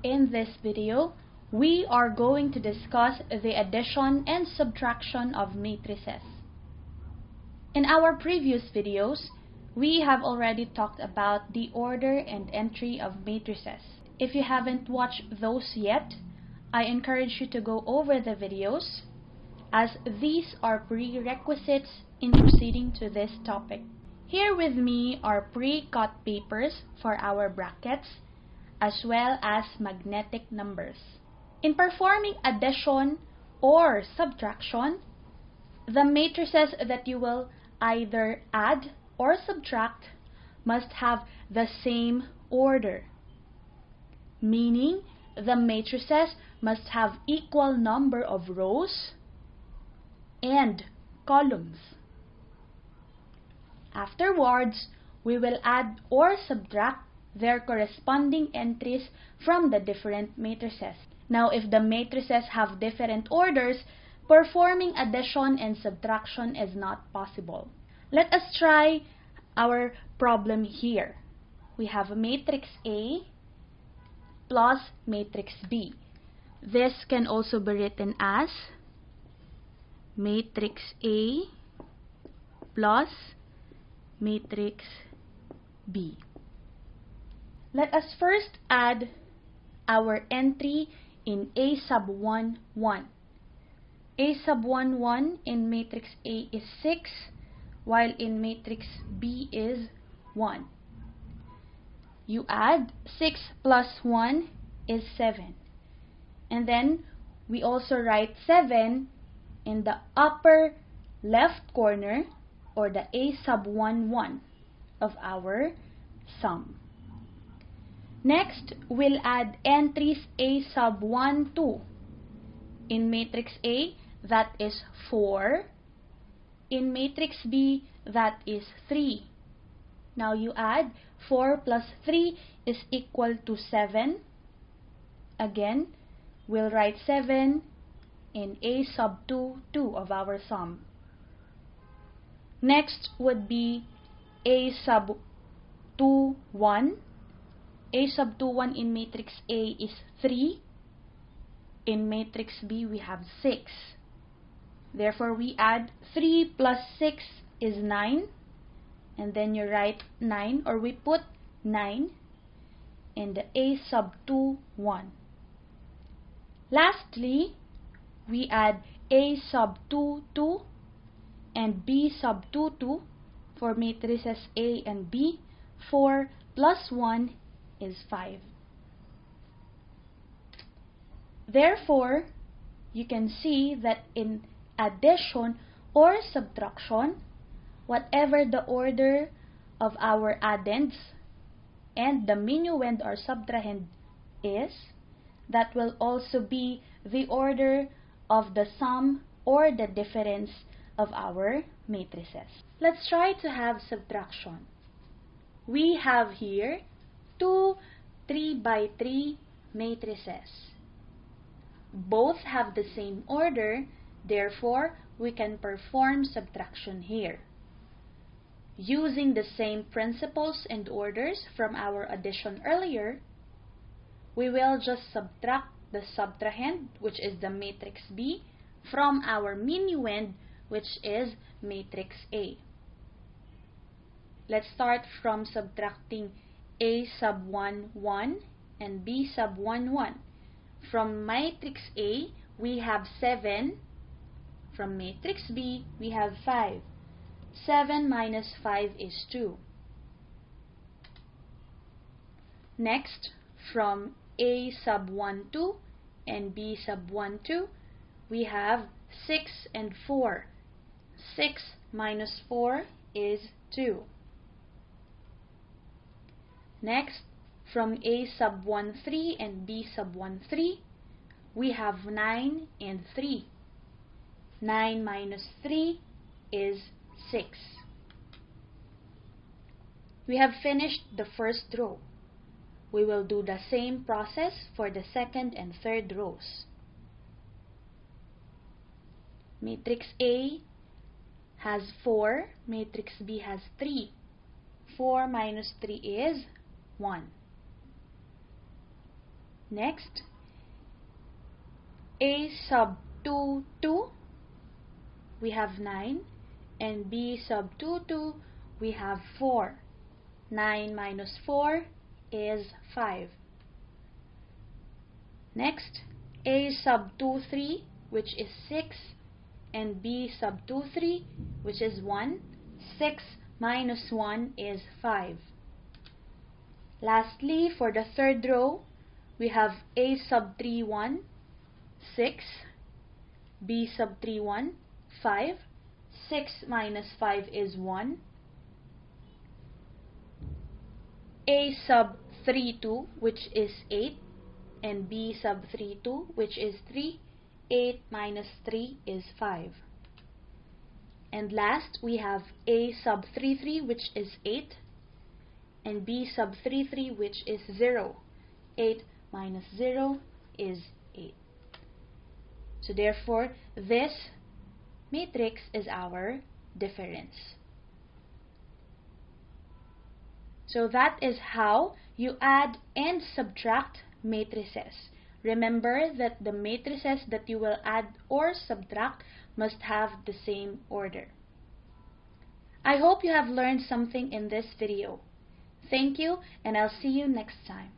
In this video, we are going to discuss the addition and subtraction of matrices. In our previous videos, we have already talked about the order and entry of matrices. If you haven't watched those yet, I encourage you to go over the videos, as these are prerequisites in proceeding to this topic. Here with me are pre-cut papers for our brackets, as well as magnetic numbers. In performing addition or subtraction, the matrices that you will either add or subtract must have the same order, meaning the matrices must have equal number of rows and columns. Afterwards, we will add or subtract their corresponding entries from the different matrices. Now, if the matrices have different orders, performing addition and subtraction is not possible. Let us try our problem here. We have matrix A plus matrix B. This can also be written as matrix A plus matrix B. Let us first add our entry in A sub 1, 1. A sub 1, 1 in matrix A is 6, while in matrix B is 1. You add 6 plus 1 is 7. And then we also write 7 in the upper left corner, or the A sub 1, 1 of our sum. Next, we'll add entries A sub 1, 2. In matrix A, that is 4. In matrix B, that is 3. Now you add 4 plus 3 is equal to 7. Again, we'll write 7 in A sub 2, 2 of our sum. Next would be A sub 2, 1. A sub 2, 1 in matrix A is 3. In matrix B, we have 6. Therefore, we add 3 plus 6 is 9. And then you write 9, or we put 9 in the A sub 2, 1. Lastly, we add A sub 2, 2 and B sub 2, 2 for matrices A and B. 4 plus 1 is 5. Therefore, you can see that in addition or subtraction, whatever the order of our addends and the minuend or subtrahend is, that will also be the order of the sum or the difference of our matrices. Let's try to have subtraction. We have here two 3 by 3 matrices. Both have the same order, therefore we can perform subtraction here. Using the same principles and orders from our addition earlier, we will just subtract the subtrahend, which is the matrix B, from our minuend, which is matrix A. Let's start from subtracting A sub 1, 1 and B sub 1, 1. From matrix A, we have 7. From matrix B, we have 5. 7 minus 5 is 2. Next, from A sub 1, 2 and B sub 1, 2, we have 6 and 4. 6 minus 4 is 2. Next, from A sub 1, 3 and B sub 1, 3, we have 9 and 3. 9 minus 3 is 6. We have finished the first row. We will do the same process for the second and third rows. Matrix A has 4, matrix B has 3. 4 minus 3 is 1. Next, A sub 2, 2, we have 9, and B sub 2, 2, we have 4. 9 minus 4 is 5. Next, A sub 2, 3, which is 6, and B sub 2, 3, which is 1. 6 minus 1 is 5. Lastly, for the third row, we have A sub 3, 1, 6, B sub 3, 1, 5. 6 minus 5 is 1. A sub 3, 2, which is 8, and B sub 3, 2, which is 3. 8 minus 3 is 5. And last, we have A sub 3, 3, which is 8, and B sub 3, 3, which is 0. 8 minus 0 is 8. So therefore, this matrix is our difference. So that is how you add and subtract matrices. Remember that the matrices that you will add or subtract must have the same order. I hope you have learned something in this video. Thank you, and I'll see you next time.